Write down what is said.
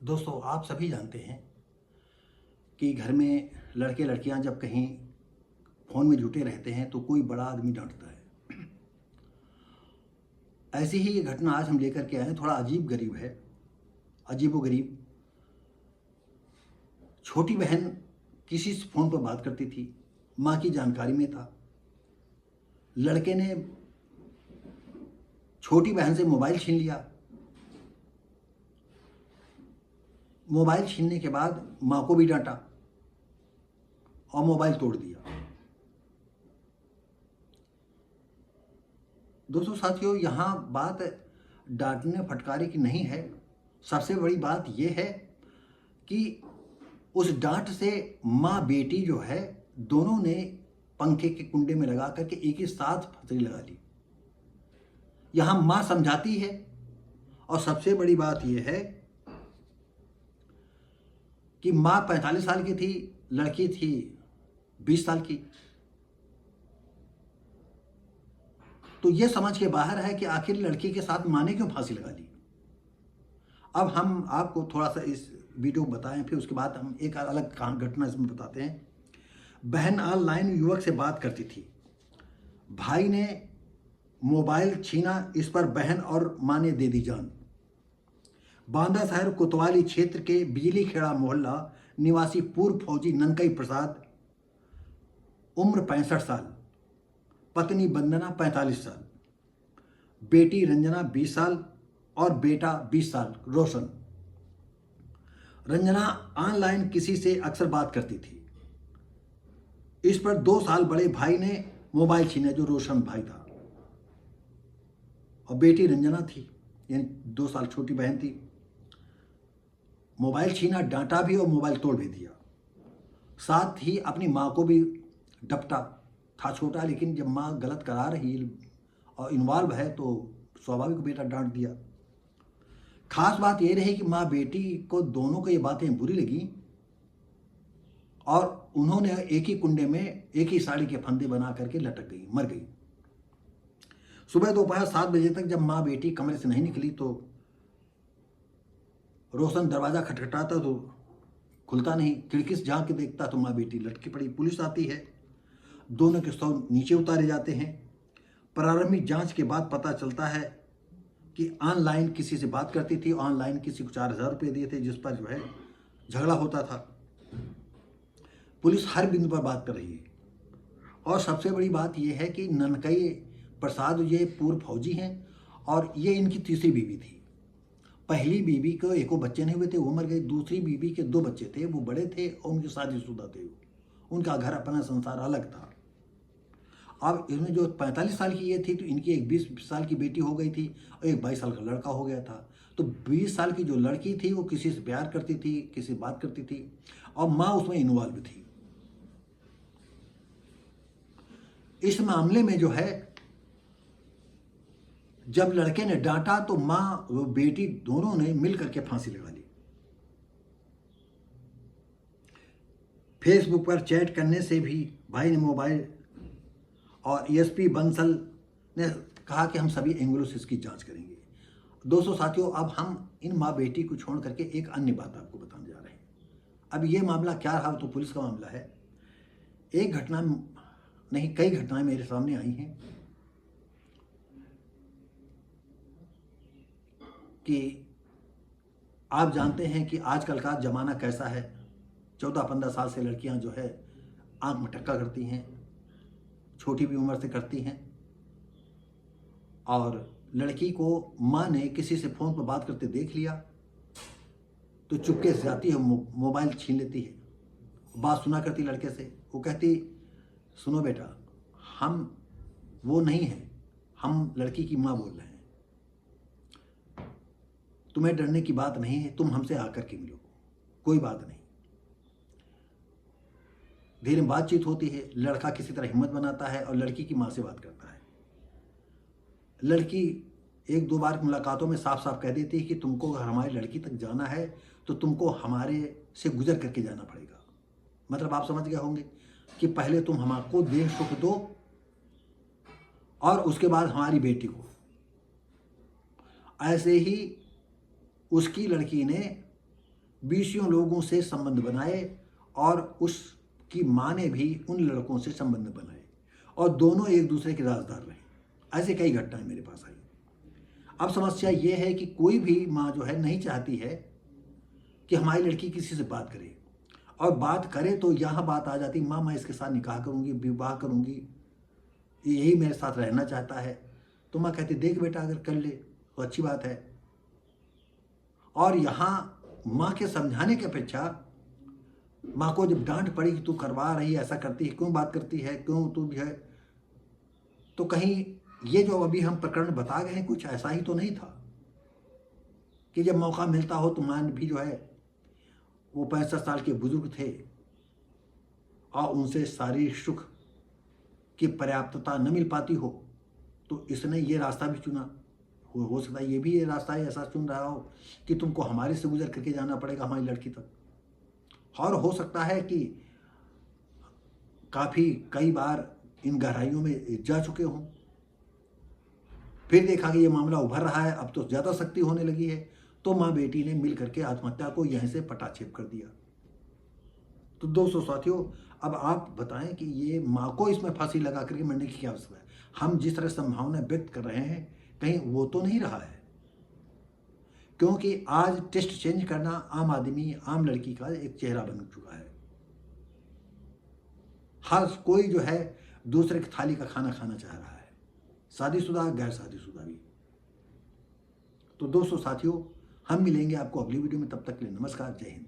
दोस्तों, आप सभी जानते हैं कि घर में लड़के लड़कियां जब कहीं फ़ोन में जुटे रहते हैं तो कोई बड़ा आदमी डांटता है। ऐसी ही ये घटना आज हम लेकर के आए हैं, थोड़ा अजीब गरीब है। अजीबो गरीब। छोटी बहन किसी से फ़ोन पर बात करती थी, माँ की जानकारी में था। लड़के ने छोटी बहन से मोबाइल छीन लिया। मोबाइल छीनने के बाद माँ को भी डांटा और मोबाइल तोड़ दिया। दोस्तों साथियों, यहाँ बात डांटने फटकारे की नहीं है। सबसे बड़ी बात यह है कि उस डांट से माँ बेटी जो है, दोनों ने पंखे के कुंडे में लगा करके एक ही साथ फंसरी लगा ली। यहाँ माँ समझाती है और सबसे बड़ी बात यह है कि माँ 45 साल की थी, लड़की थी 20 साल की। तो ये समझ के बाहर है कि आखिर लड़की के साथ माँ ने क्यों फांसी लगा ली। अब हम आपको थोड़ा सा इस वीडियो को बताएं, फिर उसके बाद हम एक अलग घटना इसमें बताते हैं। बहन ऑनलाइन युवक से बात करती थी, भाई ने मोबाइल छीना, इस पर बहन और माँ ने दे दी जान। बांदा शहर कोतवाली क्षेत्र के बिजली खेड़ा मोहल्ला निवासी पूर्व फौजी ननकई प्रसाद, उम्र 65 साल, पत्नी वंदना 45 साल, बेटी रंजना 20 साल और बेटा 20 साल रोशन। रंजना ऑनलाइन किसी से अक्सर बात करती थी। इस पर 2 साल बड़े भाई ने मोबाइल छीना, जो रोशन भाई था, और बेटी रंजना थी, यानी 2 साल छोटी बहन थी। मोबाइल छीना, डांटा भी और मोबाइल तोड़ भी दिया। साथ ही अपनी माँ को भी डपटा। था छोटा, लेकिन जब माँ गलत करा रही और इन्वॉल्व है तो स्वाभाविक बेटा डांट दिया। खास बात यह रही कि माँ बेटी को दोनों को ये बातें बुरी लगी और उन्होंने एक ही कुंडे में एक ही साड़ी के फंदे बना करके लटक गई, मर गई। सुबह दोपहर 7 बजे तक जब माँ बेटी कमरे से नहीं निकली तो रोशन दरवाज़ा खटखटाता तो खुलता नहीं। खिड़की से झांक के देखता तो माँ बेटी लटकी पड़ी। पुलिस आती है, दोनों के शव नीचे उतारे जाते हैं। प्रारंभिक जांच के बाद पता चलता है कि ऑनलाइन किसी से बात करती थी, ऑनलाइन किसी को 4,000 रुपये दिए थे, जिस पर जो है झगड़ा होता था। पुलिस हर बिंदु पर बात कर रही है। और सबसे बड़ी बात यह है कि ननकई प्रसाद ये पूर्व फौजी हैं और ये इनकी तीसरी बीवी थी। पहली बीवी को एको बच्चे नहीं हुए थे, वो मर गई। दूसरी बीवी के 2 बच्चे थे, वो बड़े थे और उनकी शादीशुदा थे। उनका घर, अपना संसार अलग था। अब इसमें जो 45 साल की ये थी तो इनकी एक 20 साल की बेटी हो गई थी और एक 22 साल का लड़का हो गया था। तो 20 साल की जो लड़की थी वो किसी से प्यार करती थी, किसी से बात करती थी और माँ उसमें इन्वॉल्व थी। इस मामले में जो है, जब लड़के ने डांटा तो माँ वो बेटी दोनों ने मिल करके फांसी लगा ली। फेसबुक पर चैट करने से भी भाई ने मोबाइल, और एसपी बंसल ने कहा कि हम सभी एंगलों से इसकी जांच करेंगे। दोस्तों साथियों, अब हम इन माँ बेटी को छोड़ करके एक अन्य बात आपको बताने जा रहे हैं। अब ये मामला क्या रहा, तो पुलिस का मामला है। एक घटना नहीं, कई घटनाएं मेरे सामने आई हैं कि आप जानते हैं कि आजकल का ज़माना कैसा है। 14-15 साल से लड़कियां जो है आंख मटक्का करती हैं, छोटी भी उम्र से करती हैं। और लड़की को माँ ने किसी से फ़ोन पर बात करते देख लिया तो चुपके से जाती है, मोबाइल छीन लेती है। बात सुना करती लड़के से, वो कहती, सुनो बेटा, हम वो नहीं हैं, हम लड़की की माँ बोल रहे हैं, तुम्हें डरने की बात नहीं है, तुम हमसे आकर के मिलो, कोई बात नहीं। धीरे बातचीत होती है, लड़का किसी तरह हिम्मत बनाता है और लड़की की माँ से बात करता है। लड़की 1-2 बार मुलाकातों में साफ साफ कह देती है कि तुमको अगर हमारी लड़की तक जाना है तो तुमको हमारे से गुजर करके जाना पड़ेगा। मतलब आप समझ गए होंगे कि पहले तुम हमको देह सुख दो और उसके बाद हमारी बेटी को। ऐसे ही उसकी लड़की ने 20 लोगों से संबंध बनाए और उसकी माँ ने भी उन लड़कों से संबंध बनाए और दोनों एक दूसरे के राजदार रहे। ऐसे कई घटनाएं मेरे पास आई। अब समस्या ये है कि कोई भी माँ जो है नहीं चाहती है कि हमारी लड़की किसी से बात करे, और बात करे तो यहाँ बात आ जाती, माँ मैं इसके साथ निकाह करूँगी, विवाह करूँगी, यही मेरे साथ रहना चाहता है। तो माँ कहती देख बेटा अगर कर ले तो अच्छी बात है। और यहाँ माँ के समझाने की अपेक्षा माँ को जब डांट पड़ी कि तू करवा रही है, ऐसा करती है, क्यों बात करती है, क्यों तू जो है, तो कहीं ये जो अभी हम प्रकरण बता गए हैं कुछ ऐसा ही तो नहीं था कि जब मौका मिलता हो तो माँ भी जो है, वो 65 साल के बुजुर्ग थे और उनसे शारीरिक सुख की पर्याप्तता न मिल पाती हो तो इसने ये रास्ता भी चुना। हो सकता है ये भी ये रास्ता है ऐसा चुन रहा हो कि तुमको हमारे से गुजर करके जाना पड़ेगा हमारी लड़की तक, और हो सकता है कि काफ़ी कई बार इन गहराइयों में जा चुके हों, फिर देखा कि ये मामला उभर रहा है, अब तो ज़्यादा सख्ती होने लगी है, तो माँ बेटी ने मिल करके आत्महत्या को यहीं से पटाक्षेप कर दिया। तो दोस्तों साथियों, अब आप बताएं कि ये माँ को इसमें फांसी लगा करके मरने की क्या आवश्यकता है? हम जिस तरह संभावना व्यक्त कर रहे हैं कहीं वो तो नहीं रहा है, क्योंकि आज टेस्ट चेंज करना आम आदमी, आम लड़की का एक चेहरा बन चुका है। हर कोई जो है दूसरे की थाली का खाना खाना चाह रहा है, शादीशुदा गैर शादीशुदा भी। तो दोस्तों साथियों, हम मिलेंगे आपको अगली वीडियो में, तब तक के लिए नमस्कार, जय हिंद।